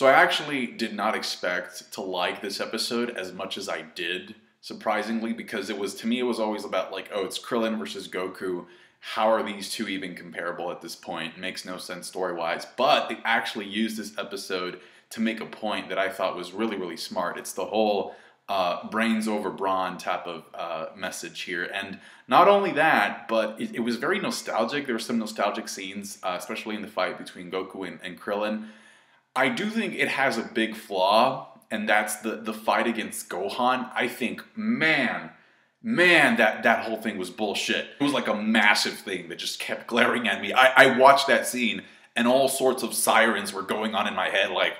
So I actually did not expect to like this episode as much as I did, surprisingly, because to me, it was always about like, oh, it's Krillin versus Goku. How are these two even comparable at this point? It makes no sense story-wise. But they actually used this episode to make a point that I thought was really, really smart. It's the whole brains over brawn type of message here. And not only that, but it was very nostalgic. There were some nostalgic scenes, especially in the fight between Goku and Krillin. I do think it has a big flaw, and that's the fight against Gohan. I think, man, that whole thing was bullshit. It was like a massive thing that just kept glaring at me. I watched that scene, and all sorts of sirens were going on in my head, like,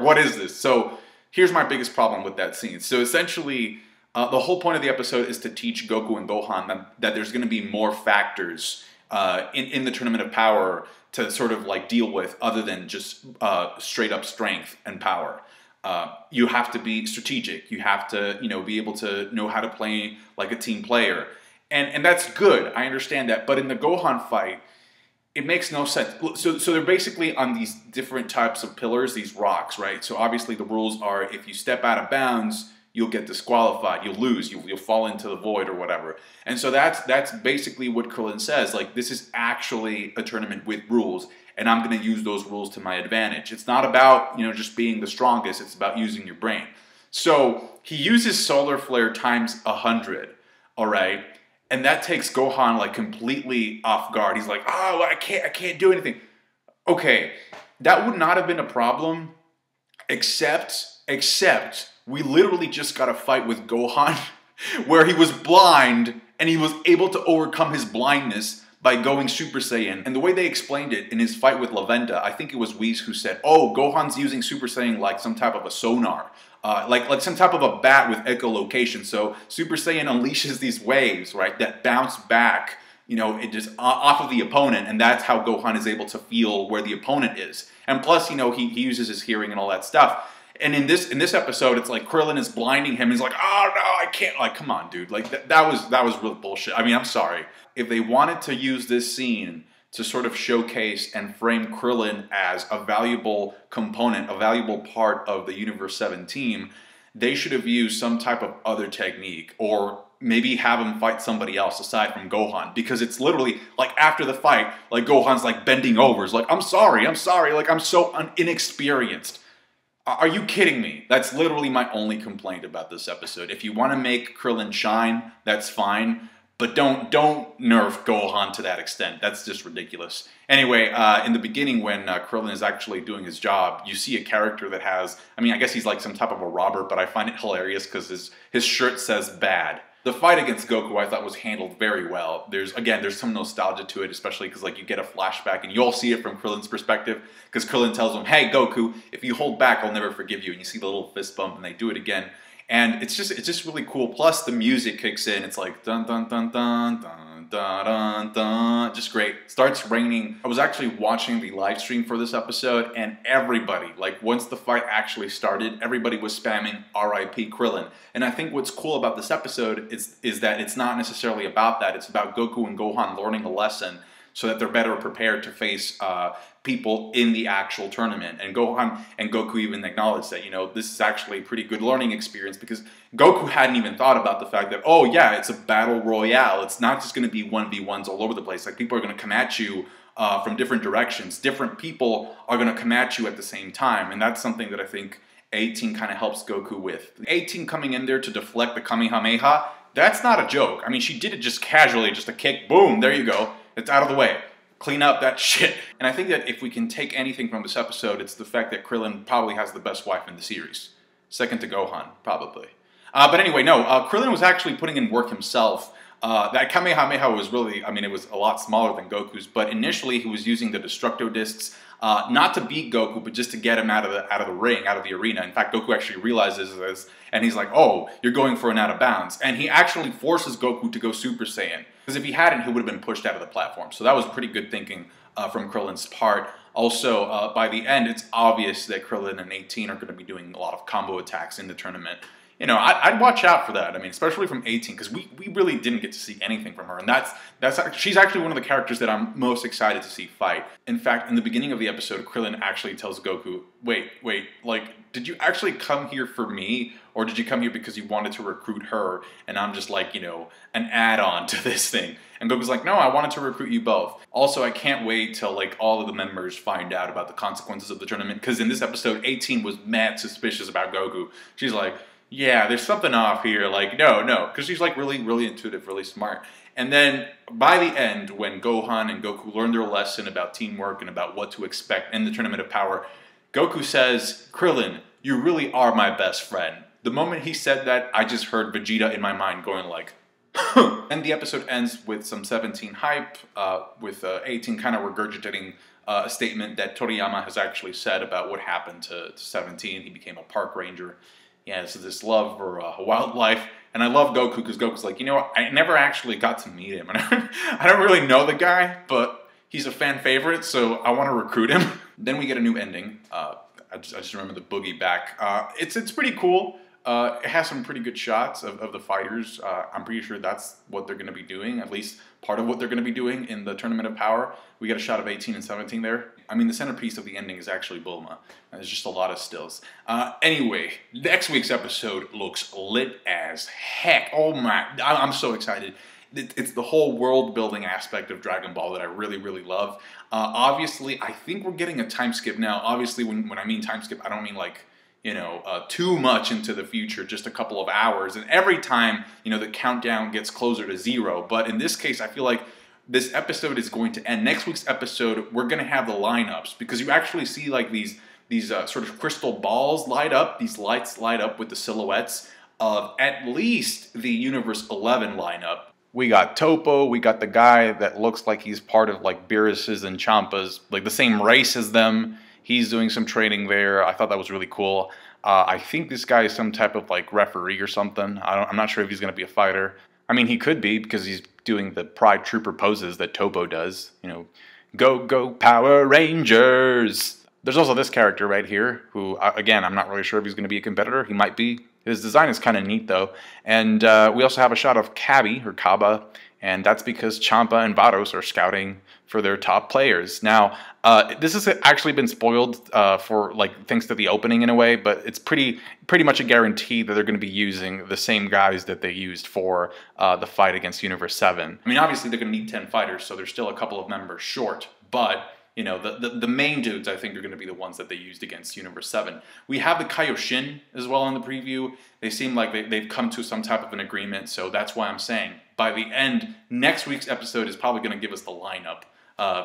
what is this? So here's my biggest problem with that scene. So essentially, the whole point of the episode is to teach Goku and Gohan that there's going to be more factors in the Tournament of Power to sort of like deal with other than just straight up strength and power. You have to be strategic. You have to, be able to know how to play like a team player. And that's good. I understand that. But in the Gohan fight, it makes no sense. So they're basically on these different types of pillars, these rocks, right? So obviously the rules are if you step out of bounds, you'll get disqualified, you'll lose, you'll fall into the void or whatever. And so that's basically what Krillin says, like, this is actually a tournament with rules, and I'm going to use those rules to my advantage. It's not about, just being the strongest, it's about using your brain. So he uses solar flare times 100, all right? And that takes Gohan like completely off guard. He's like, oh, I can't do anything. Okay, that would not have been a problem, except we literally just got a fight with Gohan where he was blind and he was able to overcome his blindness by going Super Saiyan. And the way they explained it in his fight with Lavenda, I think it was Whis who said, oh, Gohan's using Super Saiyan like some type of a sonar. Like some type of a bat with echolocation. So Super Saiyan unleashes these waves, right, that bounce back, it just off of the opponent, and that's how Gohan is able to feel where the opponent is. And plus, he uses his hearing and all that stuff. And in this episode, it's like Krillin is blinding him. He's like, oh no, I can't. Like, come on, dude. Like that was real bullshit. I mean, I'm sorry. If they wanted to use this scene to sort of showcase and frame Krillin as a valuable component, a valuable part of the Universe 7 team, they should have used some type of other technique, or maybe have him fight somebody else aside from Gohan, because it's literally like after the fight, like Gohan's like bending over. It's like, I'm sorry, like I'm so inexperienced. Are you kidding me? That's literally my only complaint about this episode. If you want to make Krillin shine, that's fine. But don't nerf Gohan to that extent. That's just ridiculous. Anyway, in the beginning when Krillin is actually doing his job, you see a character that has, I guess he's like some type of a robber, but I find it hilarious because his shirt says bad. The fight against Goku I thought was handled very well. There's some nostalgia to it, especially because like you get a flashback and you all see it from Krillin's perspective, because Krillin tells him, hey Goku, if you hold back, I'll never forgive you. And you see the little fist bump and they do it again. And it's just really cool. Plus the music kicks in. It's like dun dun dun dun dun dun dun dun. Just great. Starts raining. I was actually watching the live stream for this episode, and everybody, like once the fight actually started, everybody was spamming R.I.P. Krillin. And I think what's cool about this episode is that it's not necessarily about that. It's about Goku and Gohan learning a lesson so that they're better prepared to face people in the actual tournament. And Gohan and Goku even acknowledged that, this is actually a pretty good learning experience, because Goku hadn't even thought about the fact that, oh yeah, it's a battle royale. It's not just going to be 1v1s all over the place. Like, people are going to come at you from different directions. Different people are going to come at you at the same time. And that's something that I think 18 kind of helps Goku with. 18 coming in there to deflect the Kamehameha, that's not a joke. She did it just casually, just a kick, boom, there you go. It's out of the way. Clean up that shit. And I think that if we can take anything from this episode, it's the fact that Krillin probably has the best wife in the series. Second to Gohan, probably. But anyway, no, Krillin was actually putting in work himself. That Kamehameha was really, it was a lot smaller than Goku's, but initially he was using the Destructo Discs, not to beat Goku, but just to get him out of the ring, out of the arena. In fact, Goku actually realizes this, and he's like, oh, you're going for an out of bounds. And he actually forces Goku to go Super Saiyan, because if he hadn't, he would have been pushed out of the platform. So that was pretty good thinking from Krillin's part. Also, by the end, it's obvious that Krillin and 18 are going to be doing a lot of combo attacks in the tournament. you know, I'd watch out for that. I mean, especially from 18, because we really didn't get to see anything from her, and she's actually one of the characters that I'm most excited to see fight. In fact, in the beginning of the episode, Krillin actually tells Goku, wait, like, did you actually come here for me, or did you come here because you wanted to recruit her, and I'm just like, you know, an add-on to this thing? And Goku's like, no, I wanted to recruit you both. Also, I can't wait till like all of the members find out about the consequences of the tournament, because in this episode, 18 was mad suspicious about Goku. She's like, yeah, there's something off here. Like, no, because she's like really intuitive, really smart. And then by the end, when Gohan and Goku learn their lesson about teamwork and about what to expect in the Tournament of Power, Goku says, Krillin, you really are my best friend. The moment he said that, I just heard Vegeta in my mind going like, and the episode ends with some 17 hype, with 18 kind of regurgitating a statement that Toriyama has actually said about what happened to 17. He became a park ranger. Yeah, so this love for wildlife. And I love Goku because Goku's like, you know what, I never actually got to meet him. And I don't really know the guy, but he's a fan favorite, so I want to recruit him. Then we get a new ending. I just remember the boogie back. It's pretty cool. It has some pretty good shots of the fighters. I'm pretty sure that's what they're going to be doing, at least part of what they're going to be doing in the Tournament of Power. We get a shot of 18 and 17 there. I mean, the centerpiece of the ending is actually Bulma. There's just a lot of stills. Anyway, next week's episode looks lit as heck. Oh my, I'm so excited. It's the whole world-building aspect of Dragon Ball that I really love. Obviously, I think we're getting a time skip now. Obviously, when I mean time skip, I don't mean like, you know, too much into the future, just a couple of hours. And every time, you know, the countdown gets closer to 0. But in this case, I feel like this episode is going to end. Next week's episode, we're going to have the lineups, because you actually see like these sort of crystal balls light up, these lights light up with the silhouettes of at least the Universe 11 lineup. We got Topo, we got the guy that looks like he's part of like Beerus's and Champa's, like the same race as them. He's doing some training there. I thought that was really cool. I think this guy is some type of like referee or something. I'm not sure if he's going to be a fighter. I mean, he could be, because he's doing the Pride Trooper poses that Topo does. You know, go Power Rangers! There's also this character right here, who, again, I'm not really sure if he's going to be a competitor. He might be. His design is kind of neat, though. And we also have a shot of Cabby, or Kaba, and that's because Champa and Vados are scouting for their top players. Now, this has actually been spoiled for, like, thanks to the opening in a way, but it's pretty much a guarantee that they're going to be using the same guys that they used for the fight against Universe 7. I mean, obviously, they're going to need 10 fighters, so there's still a couple of members short, but you know, the main dudes, I think, are going to be the ones that they used against Universe 7. We have the Kaioshin as well in the preview. They seem like they've come to some type of an agreement, so that's why I'm saying by the end, next week's episode is probably going to give us the lineup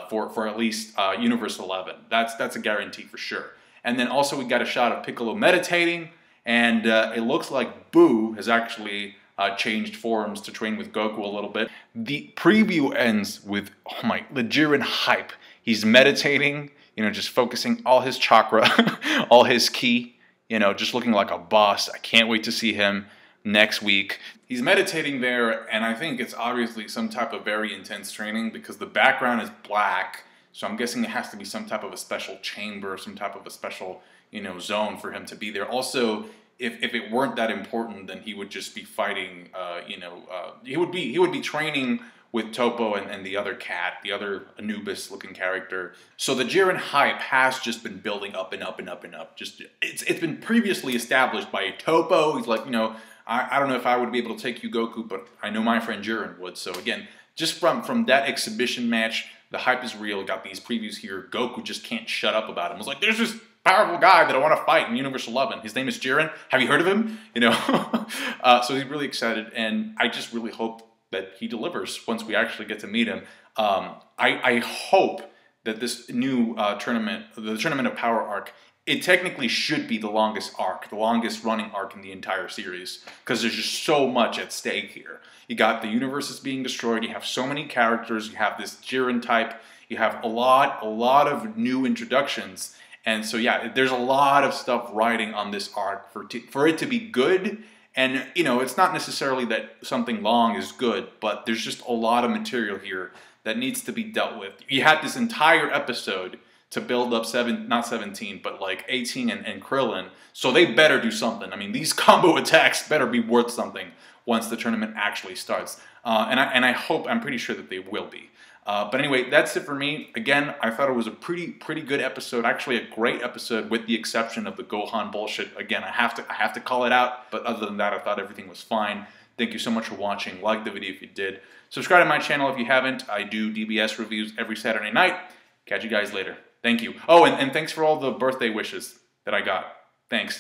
for at least Universe 11. That's a guarantee for sure. And then also we got a shot of Piccolo meditating, and it looks like Boo has actually changed forms to train with Goku a little bit. The preview ends with, oh my, the Jiren hype. He's meditating, you know, just focusing all his chakra, all his ki, you know, just looking like a boss. I can't wait to see him next week. He's meditating there, and I think it's obviously some type of very intense training, because the background is black, so I'm guessing it has to be some type of a special chamber, some type of a special, you know, zone for him to be there. Also, if it weren't that important, then he would just be fighting, you know, he would be training with Topo and the other cat, the other Anubis-looking character. So the Jiren hype has just been building up and up and up and up. Just it's been previously established by Topo. He's like, you know, I don't know if I would be able to take you, Goku, but I know my friend Jiren would. So again, just from that exhibition match, the hype is real. Got these previews here. Goku just can't shut up about him. I was like, there's this powerful guy that I want to fight in Universe 11. His name is Jiren. Have you heard of him? You know, so he's really excited, and I just really hope that he delivers once we actually get to meet him. I hope that this new tournament, the Tournament of Power arc, it technically should be the longest arc, the longest running arc in the entire series, because there's just so much at stake here. You got the universes being destroyed, you have so many characters, you have this Jiren type, you have a lot of new introductions, and so yeah, there's a lot of stuff riding on this arc for it to be good. And, you know, it's not necessarily that something long is good, but there's just a lot of material here that needs to be dealt with. You had this entire episode to build up not 17, but like 18 and Krillin. So they better do something. I mean, these combo attacks better be worth something once the tournament actually starts. And I hope, I'm pretty sure that they will be. But anyway, that's it for me. Again, I thought it was a pretty good episode. Actually, a great episode, with the exception of the Gohan bullshit. Again, I have to call it out. But other than that, I thought everything was fine. Thank you so much for watching. Like the video if you did. Subscribe to my channel if you haven't. I do DBS reviews every Saturday night. Catch you guys later. Thank you. Oh, and thanks for all the birthday wishes that I got. Thanks.